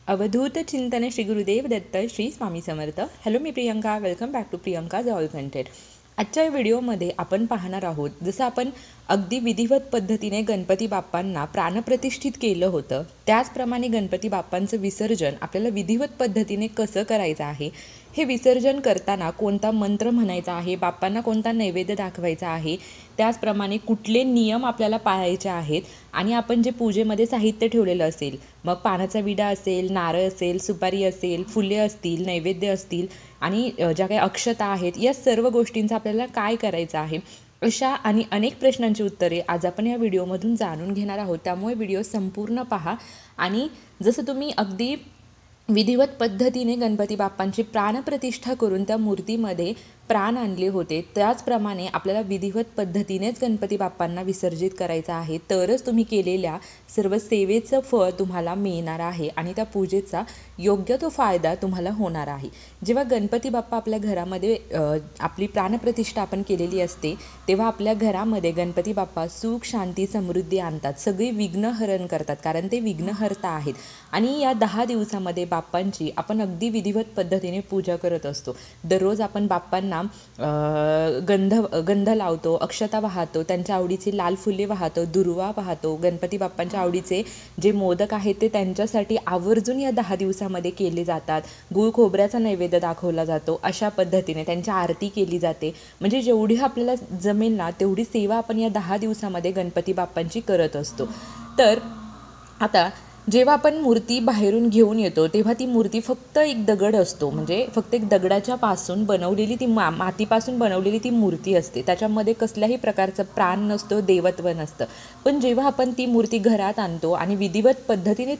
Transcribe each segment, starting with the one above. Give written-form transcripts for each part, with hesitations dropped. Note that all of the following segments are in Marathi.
अवधूत चिंतन श्री गुरुदेव दत्त श्री स्वामी समर्थ. हॅलो, मी Priyanka. Welcome back to Priyanka all content. आजच्या व्हिडिओमध्ये आपण पाहणार आहोत, जसं आपण अगदी विधिवत पद्धतीने गणपती बाप्पांना प्राणप्रतिष्ठित केलं होतं, त्याचप्रमाणे गणपती बाप्पांचं विसर्जन आपल्याला विधिवत पद्धतीने कसं करायचं आहे, हे विसर्जन करताना कोणता मंत्र म्हणायचा आहे, बाप्पांना कोणता नैवेद्य दाखवायचा आहे, त्याचप्रमाणे कुठले नियम आपल्याला पाळायचे आहेत आणि आपण जे पूजेमध्ये साहित्य ठेवलेलं असेल, मग पानाचा विडा असेल, नारळ असेल, सुपारी असेल, फुले असतील, नैवेद्य असतील आणि ज्या काही अक्षता आहेत, या सर्व गोष्टींचं आपल्याला काय करायचं आहे, अशा आणि अनेक प्रश्नांची उत्तरे आज आपण या व्हिडिओमधून जाणून घेणार आहोत. त्यामुळे व्हिडिओ संपूर्ण पहा. आणि जसं तुम्ही अगदी विधिवत पद्धतीने गणपती बाप्पांची प्राणप्रतिष्ठा करून त्या मूर्तीमध्ये प्राण आणले होते, त्याचप्रमाणे आपल्याला विधिवत पद्धतीनेच गणपती बाप्पांना विसर्जित करायचं आहे, तरच तुम्ही केलेल्या सर्व सेवेचं फळ तुम्हाला मिळणार आहे आणि त्या पूजेचा योग्य तो फायदा तुम्हाला होणार आहे. जेव्हा गणपती बाप्पा आपल्या घरामध्ये आपली प्राणप्रतिष्ठा आपण केलेली असते, तेव्हा आपल्या घरामध्ये गणपती बाप्पा सुख, शांती, समृद्धी आणतात, सगळी विघ्नहरण करतात, कारण ते विघ्नहर्ता आहेत. आणि या 10 दिवसामध्ये बाप्पांची आपण अगदी विधिवत पद्धतीने पूजा करत असतो. दररोज आपण बाप्पांना गंध लावतो, अक्षता वाहतो, त्यांच्या आवडीची लाल फुले वाहतो, दुर्वा वाहतो. गणपती बाप्पांच्या आवडीचे जे मोदक आहेत ते त्यांच्यासाठी आवर्जून या 10 दिवसामध्ये केले जातात. गूळ खोबऱ्याचा नैवेद्य दाखवला जातो. अशा पद्धतीने त्यांची आरती केली जाते. म्हणजे जेवढी आपल्याला जमेल ना तेवढी सेवा आपण या 10 दिवसामध्ये गणपती बाप्पांची करत असतो. तर आता जेव्हा आपण मूर्ती बाहेरून घेऊन येतो, तेव्हा ती मूर्ती फक्त एक दगड असतो, म्हणजे फक्त एक दगडाच्या पासून बनवलेली ती मातीपासून बनवलेली ती मूर्ती असते. त्याच्यामध्ये कसल्याही प्रकारचं प्राण नसतो, देवत्व नसतं. पण जेव्हा आपण ती मूर्ती घरात आणतो आणि विधिवत पद्धतीने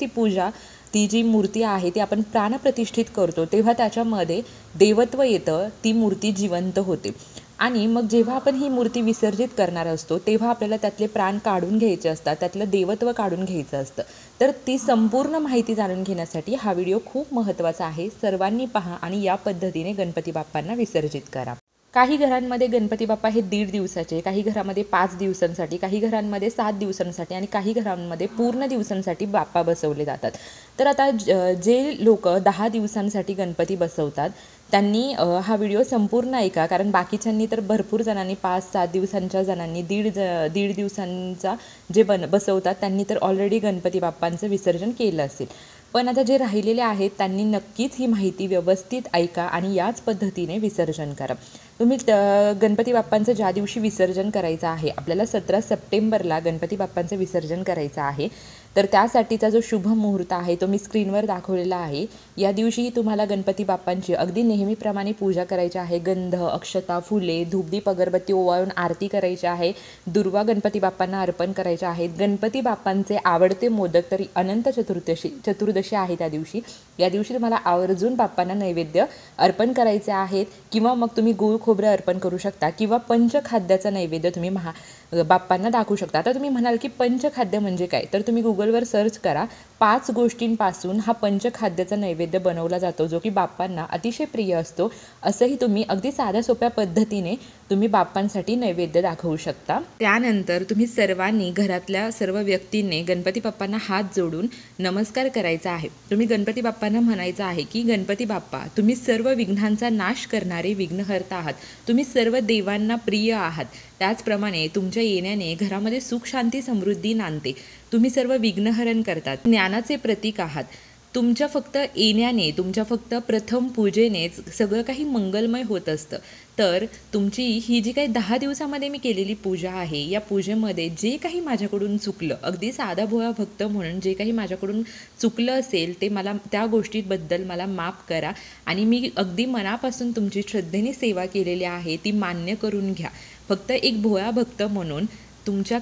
ती जी मूर्ती आहे ती आपण प्राणप्रतिष्ठित करतो, तेव्हा त्याच्यामध्ये देवत्व येतं, ती मूर्ती जिवंत होते. आणि मग जेव्हा आपण ही मूर्ती विसर्जित करणार असतो, तेव्हा आपल्याला त्यातले प्राण काढून घ्यायचे असतात, त्यातलं देवत्व काढून घ्यायचं असतं. तर ती संपूर्ण माहिती जाणून घेण्यासाठी हा व्हिडिओ खूप महत्त्वाचा आहे. सर्वांनी पहा आणि या पद्धतीने गणपती बाप्पांना विसर्जित करा. काही घरांमध्ये गणपती बाप्पा हे 1.5 दिवसाचे, काही घरामध्ये 5 दिवसांसाठी, काही घरांमध्ये 7 दिवसांसाठी आणि काही घरांमध्ये पूर्ण दिवसांसाठी बाप्पा बसवले जातात. तर आता जे लोक 10 दिवसांसाठी गणपती बसवतात त्यांनी हा व्हिडिओ संपूर्ण ऐका, कारण बाकीच्यांनी तर भरपूर जणांनी 5-7 दिवसांच्या जणांनी दीड दिवसांचा जे बसवतात त्यांनी तर ऑलरेडी गणपती बाप्पांचं विसर्जन केलं असेल. पण आता जे राहिलेले आहेत त्यांनी नक्कीच ही माहिती व्यवस्थित ऐका आणि याच पद्धतीने विसर्जन करा. तुम्ही गणपती बाप्पांचं ज्या दिवशी विसर्जन करायचं आहे, आपल्याला 17 सप्टेंबरला गणपती बाप्पांचं विसर्जन करायचं आहे, तर त्यासाठीचा जो शुभ मुहूर्त आहे तो मी स्क्रीनवर दाखवलेला आहे. या दिवशीही तुम्हाला गणपती बाप्पांची अगदी नेहमीप्रमाणे पूजा करायची आहे. गंध, अक्षता, फुले, धूपदीप, अगरबत्ती ओवाळून आरती करायची आहे. दुर्वा गणपती बाप्पांना अर्पण करायच्या आहेत. गणपती बाप्पांचे आवडते मोदक तरी अनंत चतुर्दशी आहे त्या दिवशी. या दिवशी तुम्हाला आवर्जून बाप्पांना नैवेद्य अर्पण करायचे आहेत, किंवा मग तुम्ही गूळ खोबरं अर्पण करू शकता, किंवा पंचखाद्याचा नैवेद्य तुम्ही बाप्पांना दाखवू शकता. आता तुम्ही म्हणाल की पंचखाद्य म्हणजे काय, तर तुम्ही गुगलवर सर्च करा. 5 गोष्टींपासून हा पंचखाद्याचा नैवेद्य बनवला जातो, जो की बाप्पांना अतिशय प्रिय असतो. असंही तुम्ही अगदी साध्या सोप्या पद्धतीने तुम्ही बाप्पांसाठी नैवेद्य दाखवू शकता. त्यानंतर तुम्ही सर्वांनी, घरातल्या सर्व व्यक्तींनी गणपती बाप्पांना हात जोडून नमस्कार करायचा आहे. तुम्ही गणपती बाप्पांना म्हणायचं आहे की गणपती बाप्पा, तुम्ही सर्व विघ्नांचा नाश करणारे विघ्नहर्ता आहात. तुम्ही सर्व देवांना प्रिय आहात. त्याचप्रमाणे तुमच्या येण्याने घरामध्ये सुख, शांती, समृद्धी नांदते. तुम्ही सर्व विघ्नहरण करतात, ज्ञानाचे प्रतीक आहात. तुमच्या फक्त येण्याने, तुमच्या फक्त प्रथम पूजेनेच सगळं काही मंगलमय होत असतं. तर तुमची ही जी काही 10 दिवसामध्ये मी केलेली पूजा आहे, या पूजेमध्ये जे काही माझ्याकडून चुकलं, अगदी साधा भोळा भक्त म्हणून जे काही माझ्याकडून चुकलं असेल ते मला, त्या गोष्टीबद्दल मला माफ करा. आणि मी अगदी मनापासून तुमची श्रद्धेने सेवा केलेली आहे ती मान्य करून घ्या. फक्त एक भोळा भक्त म्हणून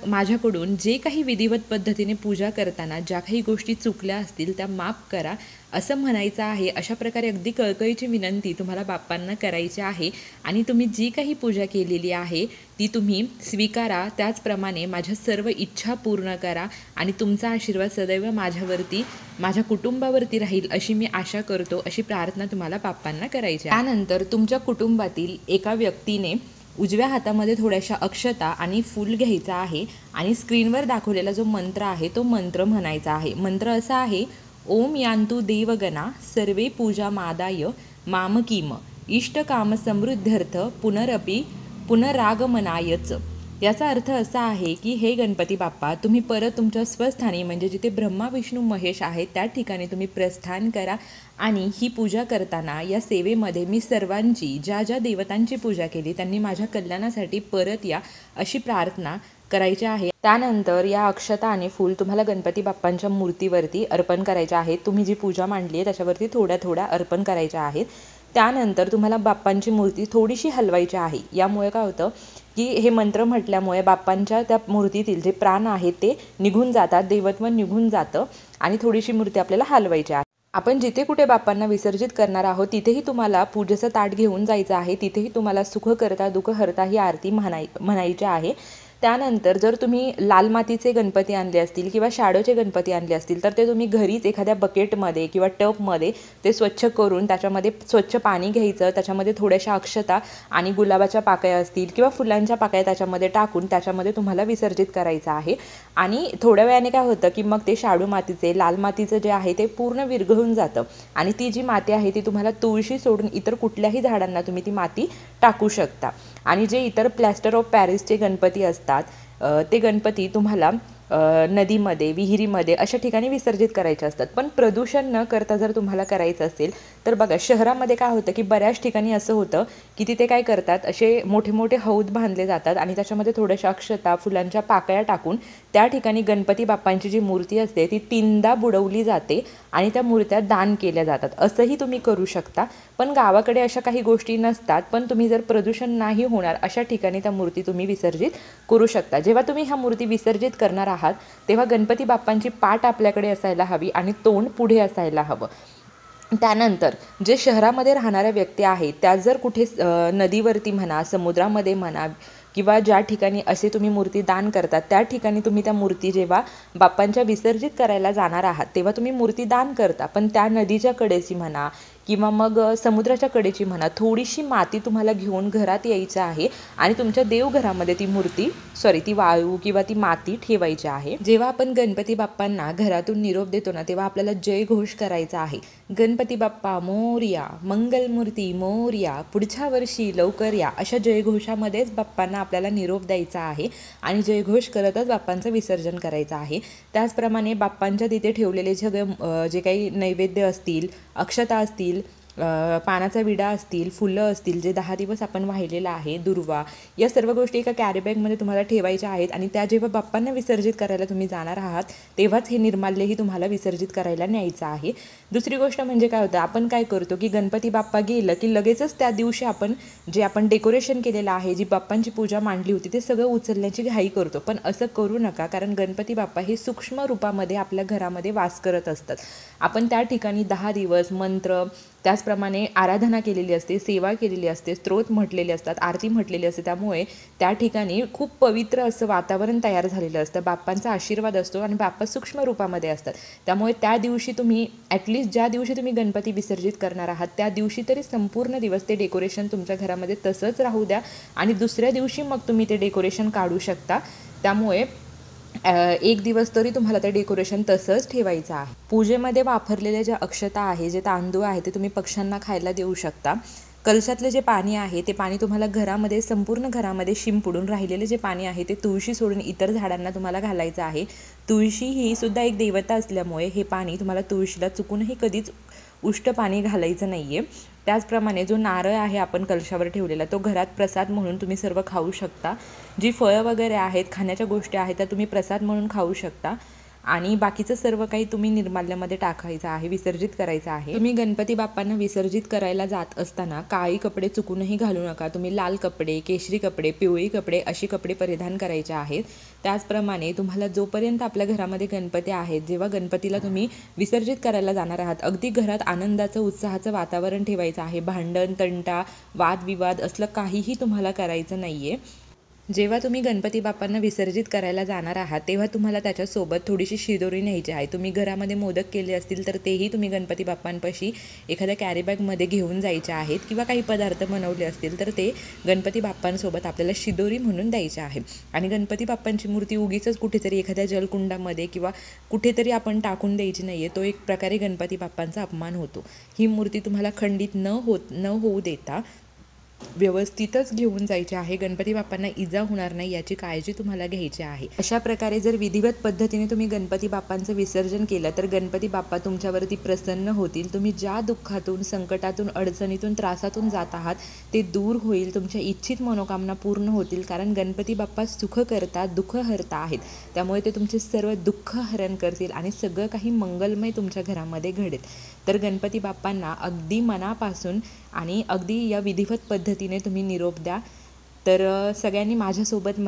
माझ्याकडून जे काही विधिवत पद्धतीने पूजा करताना ज्या काही गोष्टी चुकल्या असतील त्या माफ करा, असं म्हणायचं आहे. अशा प्रकारे अगदी कळकळीची विनंती तुम्हाला बाप्पांना करायची आहे. आणि तुम्ही जी काही पूजा केलेली आहे ती तुम्ही स्वीकारा. त्याचप्रमाणे माझ्या सर्व इच्छा पूर्ण करा आणि तुमचा आशीर्वाद सदैव माझ्यावरती, माझ्या कुटुंबावरती राहील अशी मी आशा करतो. अशी प्रार्थना तुम्हाला बाप्पांना करायची. त्यानंतर तुमच्या कुटुंबातील एका व्यक्तीने उजव्या हातामध्ये थोड्याशा अक्षता आणि फूल घ्यायचा आहे आणि स्क्रीनवर दाखवलेला जो मंत्र आहे तो मंत्र म्हणायचा आहे. मंत्र असा आहे: ओम यान्तु देवगणा सर्वे पूजामादाय मामकीम इष्टकामसमृद्ध्यर्थ पुनरागमनायच. याचा अर्थ असा आहे की हे गणपती बाप्पा, तुम्ही परत तुमच्या स्वस्थानी म्हणजे जिथे ब्रह्मा विष्णू महेश आहेत त्या ठिकाणी तुम्ही प्रस्थान करा आणि ही पूजा करताना या सेवेमध्ये मी सर्वांची ज्या ज्या देवतांची पूजा केली त्यांनी माझ्या कल्याणासाठी परत या अशी प्रार्थना करायची आहे. त्यानंतर या अक्षता आणि फूल तुम्हाला गणपती बाप्पांच्या मूर्तीवरती अर्पण करायच्या आहेत. तुम्ही जी पूजा मांडली आहे त्याच्यावरती थोड्या थोड्या अर्पण करायच्या आहेत. त्यानंतर तुम्हाला बाप्पांची मूर्ती थोडीशी हलवायची आहे. यामुळे काय होतं की हे मंत्र म्हटल्यामुळे बाप्पांच्या त्या मूर्तीतील जे प्राण आहेत ते निघून जातात, देवत्व निघून जातं आणि थोडीशी मूर्ती आपल्याला हलवायची आहे. आपण जिथे कुठे बाप्पांना विसर्जित करणार आहोत तिथेही तुम्हाला पूजेचं ताट घेऊन जायचं आहे. तिथेही तुम्हाला सुख करता दुःख हरता ही आरती म्हणायची आहे. त्यानंतर जर तुम्ही लाल मातीचे गणपती आणले असतील किंवा शॅडोचे गणपती आणले असतील तर ते तुम्ही घरीच एखाद्या बकेटमध्ये किंवा टबमध्ये ते स्वच्छ करून त्याच्यामध्ये स्वच्छ पाणी घ्यायचं, त्याच्यामध्ये थोड्याशा अक्षता आणि गुलाबाच्या पाकळ्या असतील किंवा फुलांच्या पाकळ्या त्याच्यामध्ये टाकून त्याच्यामध्ये तुम्हाला विसर्जित करायचं आहे. आणि थोड्या वेळाने काय होतं की मग ते शाडू मातीचे लाल मातीचं जे आहे ते पूर्ण विरघळून जातं आणि ती जी माती आहे ती तुम्हाला तुळशी सोडून इतर कुठल्याही झाडांना तुम्ही ती माती टाकू शकता. आणि जे इतर प्लॅस्टर ऑफ पॅरिसचे गणपती असतात ते गणपती तुम्हाला नदीमध्ये विहिरीमध्ये अशा ठिकाणी विसर्जित करायचे असतात. पण प्रदूषण न करता जर तुम्हाला करायचं असेल तर बघा शहरामध्ये काय होतं की बऱ्याच ठिकाणी असं होतं की तिथे काय करतात असे मोठे मोठे हौद बांधले जातात आणि त्याच्यामध्ये थोड्याशा अक्षता फुलांच्या पाकळ्या टाकून त्या ठिकाणी गणपती बाप्पांची जी मूर्ती असते ती 3दा बुडवली जाते आणि त्या मूर्त्या दान केल्या जातात. असंही तुम्ही करू शकता. पण गावाकडे अशा काही गोष्टी नसतात. पण तुम्ही जर प्रदूषण नाही होणार अशा ठिकाणी त्या मूर्ती तुम्ही विसर्जित करू शकता. जेव्हा तुम्ही ह्या मूर्ती विसर्जित करणार आहात तेव्हा गणपती बाप्पांची पाठ आपल्याकडे असायला हवी आणि तोंड पुढे असायला हवं. त्यानंतर जे शहरामध्ये राहणाऱ्या व्यक्ती आहेत त्या जर कुठे नदीवरती म्हणा समुद्रामध्ये म्हणा किंवा ज्या ठिकाणी असे तुम्ही मूर्ती दान करतात त्या ठिकाणी तुम्ही त्या मूर्ती जेव्हा बाप्पांच्या विसर्जित करायला जाणार आहात तेव्हा तुम्ही मूर्ती दान करता. पण त्या नदीच्या कडेची म्हणा किंवा मग समुद्राच्या कडेची म्हणा थोडीशी माती तुम्हाला घेऊन घरात यायचं आहे आणि तुमच्या देवघरामध्ये ती वाळू किंवा ती माती ठेवायची आहे. जेव्हा आपण गणपती बाप्पांना घरातून निरोप देतो ना तेव्हा आपल्याला जय घोष करायचा आहे. गणपती बाप्पा मोरया, मंगलमूर्ती मोरया, पुढच्या वर्षी लवकर या, अशा जयघोषामध्येच बाप्पांना आपल्याला निरोप द्यायचा आहे आणि जयघोष करतच बाप्पांचं विसर्जन करायचं आहे. त्याचप्रमाणे बाप्पांच्या तिथे ठेवलेले जे काही नैवेद्य असतील, अक्षता असतील, पानाचा विडा असतील, फुलं असतील, जे 10 दिवस आपण वाहिलेलं आहे, दुर्वा, या सर्व गोष्टी एका कॅरीबॅगमध्ये तुम्हाला ठेवायच्या आहेत आणि त्या जेव्हा बाप्पांना विसर्जित करायला तुम्ही जाणार आहात तेव्हाच हे निर्माल्यही तुम्हाला विसर्जित करायला न्यायचं आहे. दुसरी गोष्ट म्हणजे काय होतं, आपण काय करतो की गणपती बाप्पा गेलं की लगेचच त्या दिवशी आपण डेकोरेशन केलेलं आहे, जी बाप्पांची पूजा मांडली होती ते सगळं उचलण्याची घाई करतो. पण असं करू नका, कारण गणपती बाप्पा हे सूक्ष्म रूपामध्ये आपल्या घरामध्ये वास करत असतात. आपण त्या ठिकाणी 10 दिवस मंत्र, त्याचप्रमाणे आराधना केलेली असते, सेवा केलेली असते, स्तोत्र म्हटलेले असतात, आरती म्हटलेली असते. त्यामुळे त्या ठिकाणी खूप पवित्र असं वातावरण तयार झालेलं असतं. बाप्पांचा आशीर्वाद असतो आणि बाप्पा सूक्ष्म रूपामध्ये असतात. त्यामुळे त्या दिवशी तुम्ही ॲटलिस्ट ज्या दिवशी तुम्ही गणपती विसर्जित करणार आहात त्या दिवशी तरी संपूर्ण दिवस ते डेकोरेशन तुमच्या घरामध्ये तसंच राहू द्या आणि दुसऱ्या दिवशी मग तुम्ही ते डेकोरेशन काढू शकता. त्यामुळे एक दिवस तरी तुम्हाला ते डेकोरेशन तसंच ठेवायचं आहे. पूजेमध्ये वापरलेल्या ज्या अक्षता आहे, जे तांदूळ आहे, ते तुम्ही पक्ष्यांना खायला देऊ शकता. कलशातले जे पाणी आहे ते पाणी तुम्हाला घरामध्ये संपूर्ण घरामध्ये शिंपडून राहिलेले जे पाणी आहे ते तुळशी सोडून इतर झाडांना तुम्हाला घालायचं आहे. तुळशी ही सुद्धा एक देवता असल्यामुळे हे पाणी तुम्हाला तुळशीला चुकूनही कधीच उष्ट पाणी घालायचं नाही आहे. त्याचप्रमाणे जो नारळ आहे आपण कलशावर ठेवलेला तो घरात प्रसाद म्हणून तुम्ही सर्व खाऊ शकता. जी फळं वगैरे आहेत, खाण्याच्या गोष्टी आहेत त्या तुम्ही प्रसाद म्हणून खाऊ शकता आणि बाकीचं सर्व काही तुम्ही निर्माल्यामध्ये टाकायचं आहे, विसर्जित करायचं आहे. तुम्ही गणपती बाप्पांना विसर्जित करायला जात असताना काळी कपडे चुकूनही घालू नका. तुम्ही लाल कपडे, केशरी कपडे, पिवळी कपडे अशी कपडे परिधान करायचे आहेत. त्याचप्रमाणे तुम्हाला जोपर्यंत आपल्या घरामध्ये गणपती आहेत, जेव्हा गणपतीला तुम्ही विसर्जित करायला जाणार आहात अगदी घरात आनंदाचं उत्साहाचं वातावरण ठेवायचं आहे. भांडण, तंटा, वादविवाद असलं काहीही तुम्हाला करायचं नाही आहे. जेव्हा तुम्ही गणपती बाप्पांना विसर्जित करायला जाणार आहात तेव्हा तुम्हाला त्याच्यासोबत थोडीशी शिदोरी न्यायची आहे. तुम्ही घरामध्ये मोदक केले असतील तर तेही तुम्ही गणपती बाप्पांपाशी एखाद्या कॅरी बॅगमध्ये घेऊन जायचे आहेत, किंवा काही पदार्थ बनवले असतील तर ते गणपती बाप्पांसोबत आपल्याला शिदोरी म्हणून द्यायचे आहे. आणि गणपती बाप्पांची मूर्ती उगीचच कुठेतरी एखाद्या जलकुंडामध्ये किंवा कुठेतरी आपण टाकून द्यायची नाही आहे. तो एक प्रकारे गणपती बाप्पांचा अपमान होतो. ही मूर्ती तुम्हाला खंडित न होऊ देता व्यवस्थितच घेऊन जायचे आहे. गणपती बाप्पांना इजा होणार नाही याची काळजी तुम्हाला घ्यायची आहे. अशा प्रकारे जर विधिवत पद्धतीने तुम्ही गणपती बाप्पांचं विसर्जन केलं तर गणपती बाप्पा तुमच्यावरती प्रसन्न होतील. तुम्ही ज्या दुःखातून, संकटातून, अडचणीतून, त्रासातून जात आहात ते दूर होईल. तुमच्या इच्छित मनोकामना पूर्ण होतील. कारण गणपती बाप्पा सुख करता, दुःख हरता आहेत. त्यामुळे ते तुमचे सर्व दुःख हरण करतील आणि सगळं काही मंगलमय तुमच्या घरामध्ये घडेल. तर गणपती बाप्पांना अगदी मनापासून आणि अगदी या विधिवत पद्धतीने तुम्ही निरोप द्या. तर सगळ्यांनी माझ्यासोबत